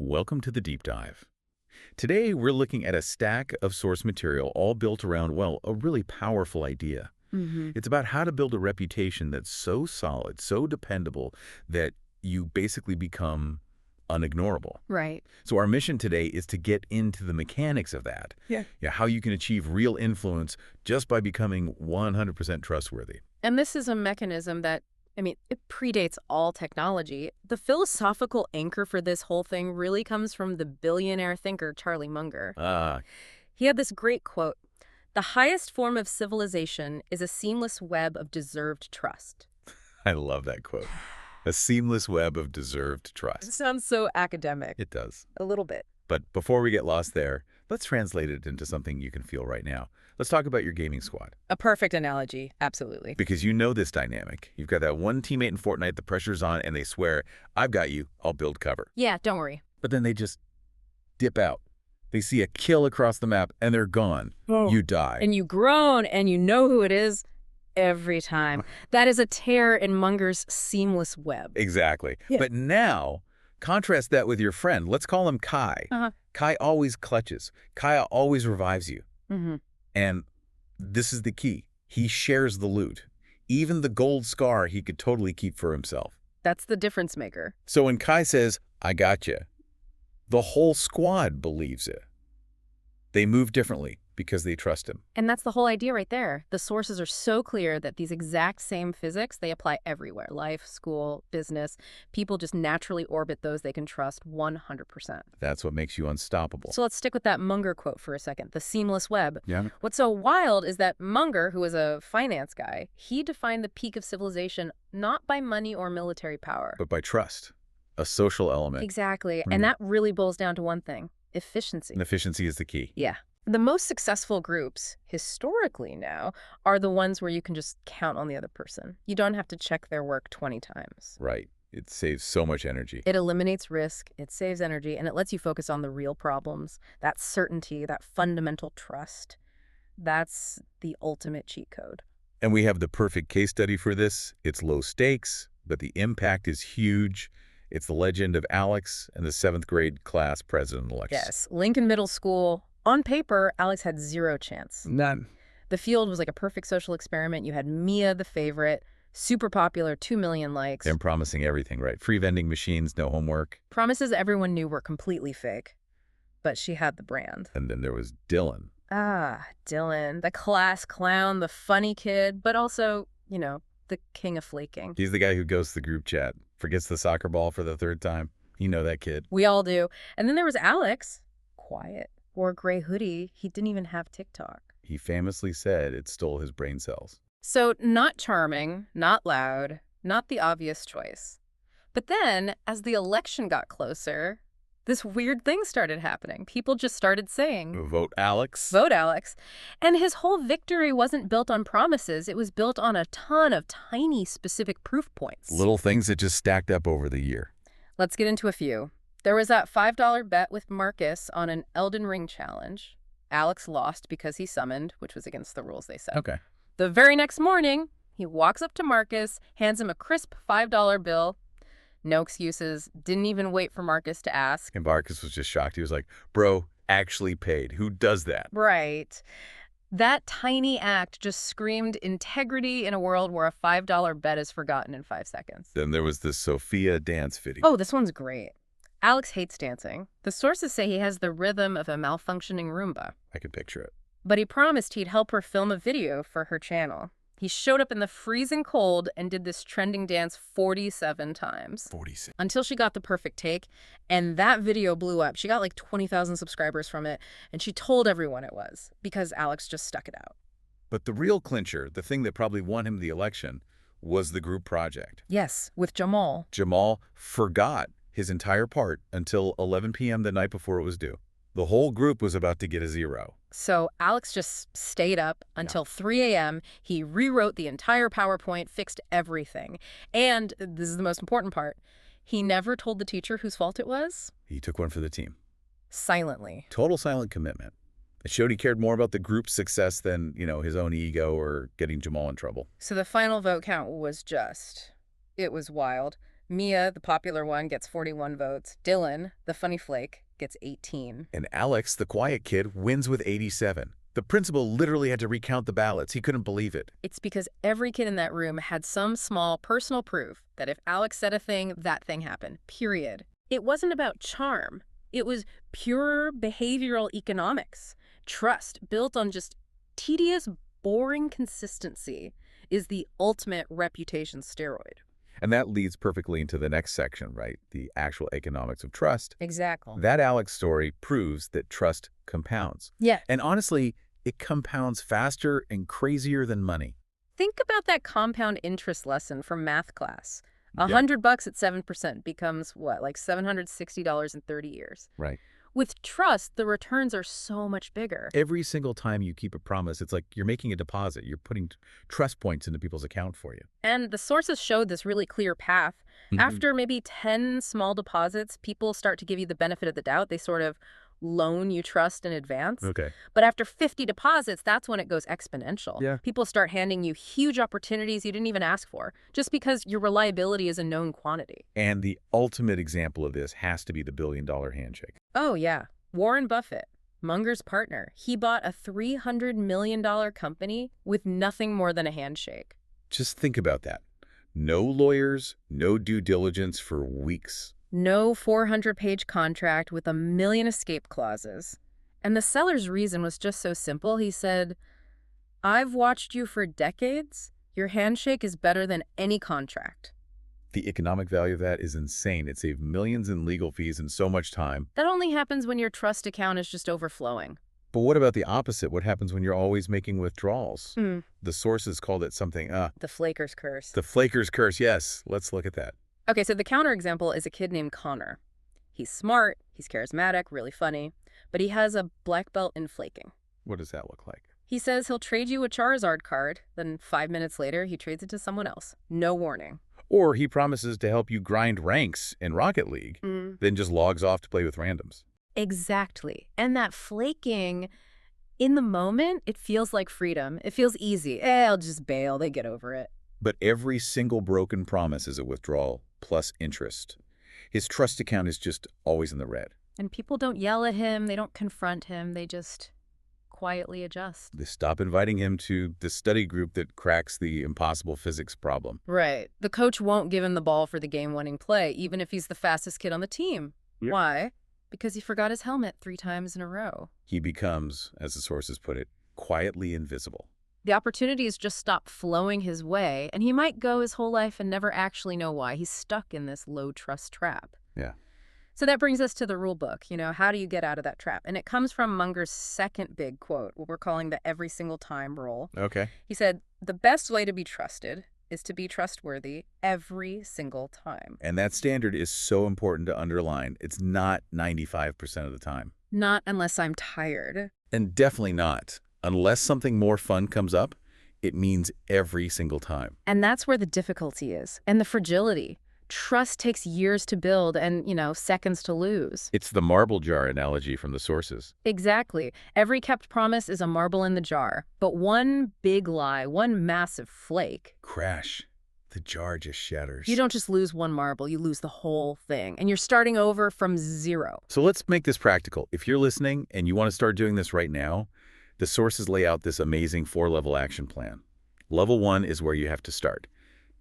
Welcome to the deep dive. Today, we're looking at a stack of source material all built around, well, a really powerful idea. It's about how to build a reputation that's so solid, so dependable, that you basically become unignorable. Right. So our mission today is to get into the mechanics of that. Yeah, how you can achieve real influence just by becoming 100% trustworthy. And this is a mechanism that, it predates all technology. The philosophical anchor for this whole thing really comes from the billionaire thinker Charlie Munger. He had this great quote: "The highest form of civilization is a seamless web of deserved trust." I love that quote. A seamless web of deserved It trust. sounds so academic. It does. A little bit. But before we get lost there, let's translate it into something you can feel right now. Let's talk about your gaming squad. A perfect analogy. Absolutely. Because you know this dynamic. You've got that one teammate in Fortnite, the pressure's on, and they swear, I've got you, I'll build cover. Yeah, don't worry. But then they just dip out. They see a kill across the map, and they're gone. You die. And you groan, and you know who it is every time. That is a tear in Munger's seamless web. Exactly. Yeah. But now, contrast that with your friend. Let's call him Kai. Kai always clutches. Kai always revives you. And this is the key. He shares the loot. Even the gold scar he could totally keep for himself. That's the difference maker. So when Kai says, I got you, the whole squad believes it. They move differently because they trust him. And that's the whole idea right there. The sources are so clear that these exact same physics, they apply everywhere. Life, school, business. People just naturally orbit those they can trust 100%. That's what makes you unstoppable. So let's stick with that Munger quote for a second, the seamless web. Yeah. What's so wild is that Munger, who was a finance guy, he defined the peak of civilization not by money or military power. But by trust, a social element. Exactly. And that really boils down to one thing: efficiency. And efficiency is the key. Yeah. The most successful groups, historically now, are the ones where you can just count on the other person. You don't have to check their work 20 times. Right. It saves so much energy. It eliminates risk, it saves energy, and it lets you focus on the real problems. That certainty, that fundamental trust. That's the ultimate cheat code. And we have the perfect case study for this. It's low stakes, but the impact is huge. It's the legend of Alex and the 7th grade class president-elect. Yes. Lincoln Middle School. On paper, Alex had zero chance. None. The field was like a perfect social experiment. You had Mia, the favorite, super popular, 2 million likes. And promising everything, right? Free vending machines, no homework. Promises everyone knew were completely fake. But she had the brand. And then there was Dylan. Dylan, the class clown, the funny kid, but also, the king of flaking. He's the guy who goes to the group chat, forgets the soccer ball for the 3rd time. You know that kid. We all do. And then there was Alex. Quiet. Wore a gray hoodie. He didn't even have TikTok. He famously said it stole his brain cells. So not charming, not loud, not the obvious choice. But then, as the election got closer, this weird thing started happening. People just started saying, Vote Alex. Vote Alex. And his whole victory wasn't built on promises. It was built on a ton of tiny specific proof points. Little things that just stacked up over the year. Let's get into a few. There was that $5 bet with Marcus on an Elden Ring challenge. Alex lost because he summoned, which was against the rules, they said. Okay. The very next morning, he walks up to Marcus, hands him a crisp $5 bill. No excuses. Didn't even wait for Marcus to ask. And Marcus was just shocked. He was like, bro, actually paid. Who does that? Right. That tiny act just screamed integrity in a world where a $5 bet is forgotten in 5 seconds. Then there was this Sophia dance video. Oh, this one's great. Alex hates dancing. The sources say he has the rhythm of a malfunctioning Roomba. I can picture it. But he promised he'd help her film a video for her channel. He showed up in the freezing cold and did this trending dance 47 times. 46. Until she got the perfect take, and that video blew up. She got like 20,000 subscribers from it, and she told everyone it was, because Alex just stuck it out. But the real clincher, the thing that probably won him the election, was the group project. Yes, with Jamal. Jamal forgot his entire part until 11 p.m. the night before it was due. The whole group was about to get a 0. So Alex just stayed up until 3 a.m. He rewrote the entire PowerPoint, fixed everything. And this is the most important part. He never told the teacher whose fault it was. He took one for the team. Silently. Total silent commitment. It showed he cared more about the group's success than, his own ego or getting Jamal in trouble. So the final vote count was it was wild. Mia, the popular one, gets 41 votes. Dylan, the funny flake, gets 18. And Alex, the quiet kid, wins with 87. The principal literally had to recount the ballots. He couldn't believe it. It's because every kid in that room had some small personal proof that if Alex said a thing, that thing happened, period. It wasn't about charm. It was pure behavioral economics. Trust, built on just tedious, boring consistency, is the ultimate reputation steroid. And that leads perfectly into the next section, right? The actual economics of trust. Exactly. That Alex story proves that trust compounds. Yeah. And honestly, it compounds faster and crazier than money. Think about that compound interest lesson from math class. Yeah. $100 at 7% becomes what, like $760 in 30 years? Right. With trust, the returns are so much bigger. Every single time you keep a promise, it's like you're making a deposit. You're putting trust points into people's account for you. And the sources showed this really clear path. After maybe 10 small deposits, people start to give you the benefit of the doubt. They sort of loan you trust in advance. Okay. But after 50 deposits, that's when it goes exponential. Yeah. People start handing you huge opportunities you didn't even ask for, just because your reliability is a known quantity. And the ultimate example of this has to be the billion-dollar handshake. Oh, yeah. Warren Buffett, Munger's partner. He bought a $300 million company with nothing more than a handshake. Just think about that. No lawyers, no due diligence for weeks. No 400-page contract with 1 million escape clauses. And the seller's reason was just so simple. He said, "I've watched you for decades. Your handshake is better than any contract." The economic value of that is insane. It saved millions in legal fees and so much time. That only happens when your trust account is just overflowing. But what about the opposite? What happens when you're always making withdrawals? Hmm. The sources called it something, The flaker's curse. the flaker's curse. Yes, let's look at that. Okay, so the counterexample is a kid named Connor. He's smart, he's charismatic, really funny, but he has a black belt in flaking. What does that look like? He says he'll trade you a Charizard card, then 5 minutes later, he trades it to someone else. No warning. Or he promises to help you grind ranks in Rocket League, then just logs off to play with randoms. Exactly. And that flaking, in the moment, it feels like freedom. It feels easy. I'll just bail. They get over it. But every single broken promise is a withdrawal plus interest. His trust account is just always in the red. And people don't yell at him. They don't confront him. They just quietly adjust. They stop inviting him to the study group that cracks the impossible physics problem. Right. The coach won't give him the ball for the game-winning play, even if he's the fastest kid on the team. Yeah. Why? Because he forgot his helmet 3 times in a row. He becomes, as the sources put it, quietly invisible. The opportunities just stop flowing his way, and he might go his whole life and never actually know why. He's stuck in this low-trust trap. Yeah. So that brings us to the rule book. How do you get out of that trap? And it comes from Munger's second big quote, what we're calling the every single time rule. Okay. He said, "The best way to be trusted is to be trustworthy every single time." And that standard is so important to underline. It's not 95% of the time. Not unless I'm tired. And definitely not. Unless something more fun comes up, it means every single time. And that's where the difficulty is, and the fragility. Trust takes years to build and, seconds to lose. It's the marble jar analogy from the sources. Exactly. Every kept promise is a marble in the jar. But one big lie, one massive flake. Crash. The jar just shatters. You don't just lose one marble, you lose the whole thing. And you're starting over from zero. So let's make this practical. If you're listening and you want to start doing this right now, the sources lay out this amazing 4-level action plan. Level 1 is where you have to start.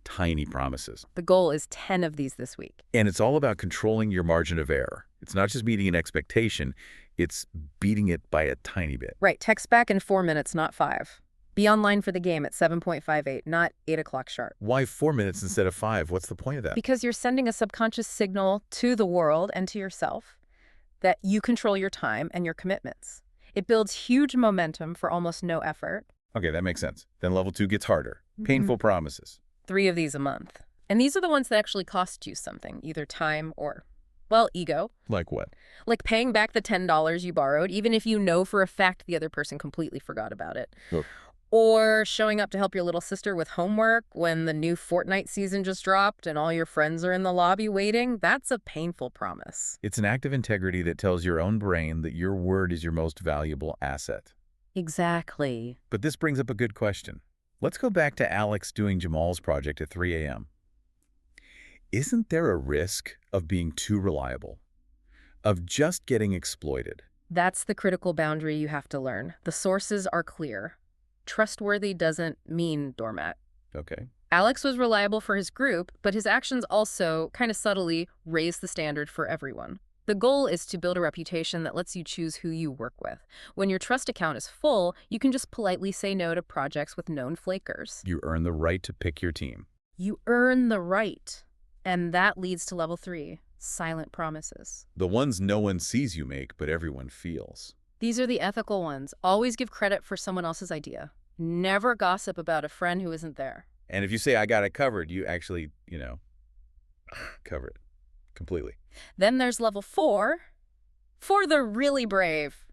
Tiny promises. The goal is 10 of these this week. And it's all about controlling your margin of error. It's not just meeting an expectation, it's beating it by a tiny bit. Right, text back in 4 minutes, not 5. Be online for the game at 7:58, not 8 o'clock sharp. Why 4 minutes instead of 5? What's the point of that? Because you're sending a subconscious signal to the world and to yourself that you control your time and your commitments. It builds huge momentum for almost no effort. Okay, that makes sense. Then level 2 gets harder. Painful promises. 3 of these a month. And these are the ones that actually cost you something, either time or, ego. Like what? Like paying back the $10 you borrowed, even if you know for a fact the other person completely forgot about it. Oof. Or showing up to help your little sister with homework when the new Fortnite season just dropped and all your friends are in the lobby waiting. That's a painful promise. It's an act of integrity that tells your own brain that your word is your most valuable asset. Exactly. But this brings up a good question. Let's go back to Alex doing Jamal's project at 3 a.m. Isn't there a risk of being too reliable, of just getting exploited? That's the critical boundary you have to learn. The sources are clear. Trustworthy doesn't mean doormat. Okay. Alex was reliable for his group, but his actions also, kind of subtly, raised the standard for everyone. The goal is to build a reputation that lets you choose who you work with. When your trust account is full, you can just politely say no to projects with known flakers. You earn the right to pick your team. You earn the right. And that leads to level 3, silent promises. The ones no one sees you make, but everyone feels. These are the ethical ones. Always give credit for someone else's idea. Never gossip about a friend who isn't there. And if you say, I got it covered, you actually, cover it completely. Then there's level 4, for the really brave.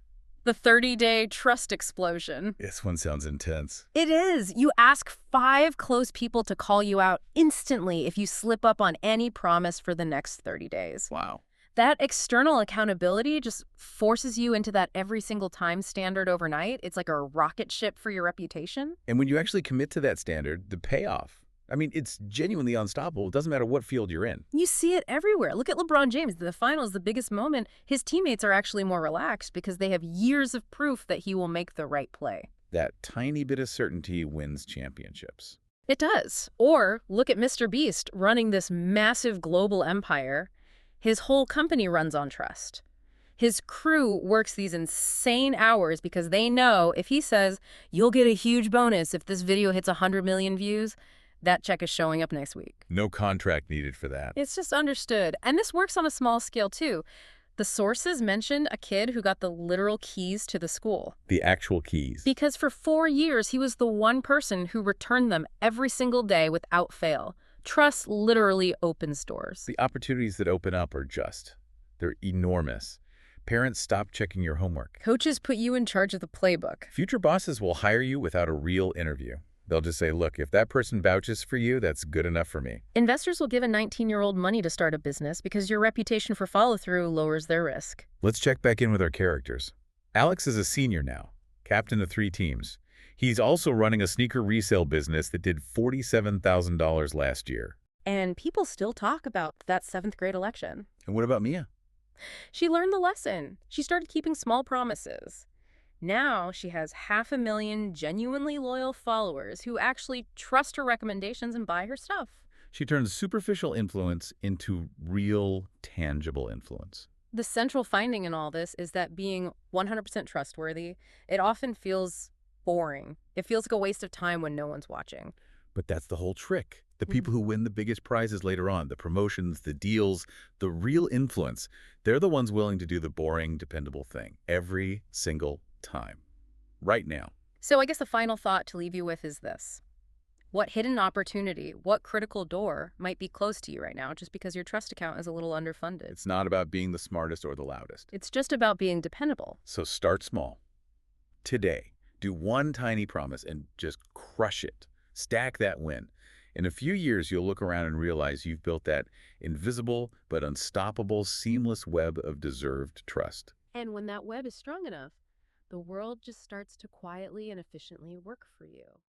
The 30-day trust explosion. This one sounds intense. It is. You ask 5 close people to call you out instantly if you slip up on any promise for the next 30 days. Wow. That external accountability just forces you into that every single time standard overnight. It's like a rocket ship for your reputation. And when you actually commit to that standard, the payoff, it's genuinely unstoppable. It doesn't matter what field you're in. You see it everywhere. Look at LeBron James. The finals, the biggest moment. His teammates are actually more relaxed because they have years of proof that he will make the right play. That tiny bit of certainty wins championships. It does. Or look at Mr. Beast running this massive global empire. His whole company runs on trust. His crew works these insane hours because they know if he says, you'll get a huge bonus if this video hits 100 million views, that check is showing up next week. No contract needed for that. It's just understood. And this works on a small scale, too. The sources mentioned a kid who got the literal keys to the school. The actual keys. Because for 4 years, he was the one person who returned them every single day without fail. Trust literally opens doors. The opportunities that open up are they're enormous. Parents stop checking your homework. Coaches put you in charge of the playbook. Future bosses will hire you without a real interview. They'll just say, look, if that person vouches for you, that's good enough for me. Investors will give a 19-year-old money to start a business because your reputation for follow-through lowers their risk. Let's check back in with our characters. Alex is a senior now, captain of 3 teams. He's also running a sneaker resale business that did $47,000 last year. And people still talk about that 7th grade election. And what about Mia? She learned the lesson. She started keeping small promises. Now she has 500,000 genuinely loyal followers who actually trust her recommendations and buy her stuff. She turns superficial influence into real, tangible influence. The central finding in all this is that being 100% trustworthy, it often feels boring. It feels like a waste of time when no one's watching. But that's the whole trick. The people who win the biggest prizes later on, the promotions, the deals, the real influence, they're the ones willing to do the boring, dependable thing every single time. Right now. So I guess the final thought to leave you with is this. What hidden opportunity, what critical door might be close to you right now just because your trust account is a little underfunded? It's not about being the smartest or the loudest. It's just about being dependable. So start small. Today, do one tiny promise and just crush it. Stack that win. In a few years, you'll look around and realize you've built that invisible but unstoppable, seamless web of deserved trust. And when that web is strong enough, the world just starts to quietly and efficiently work for you.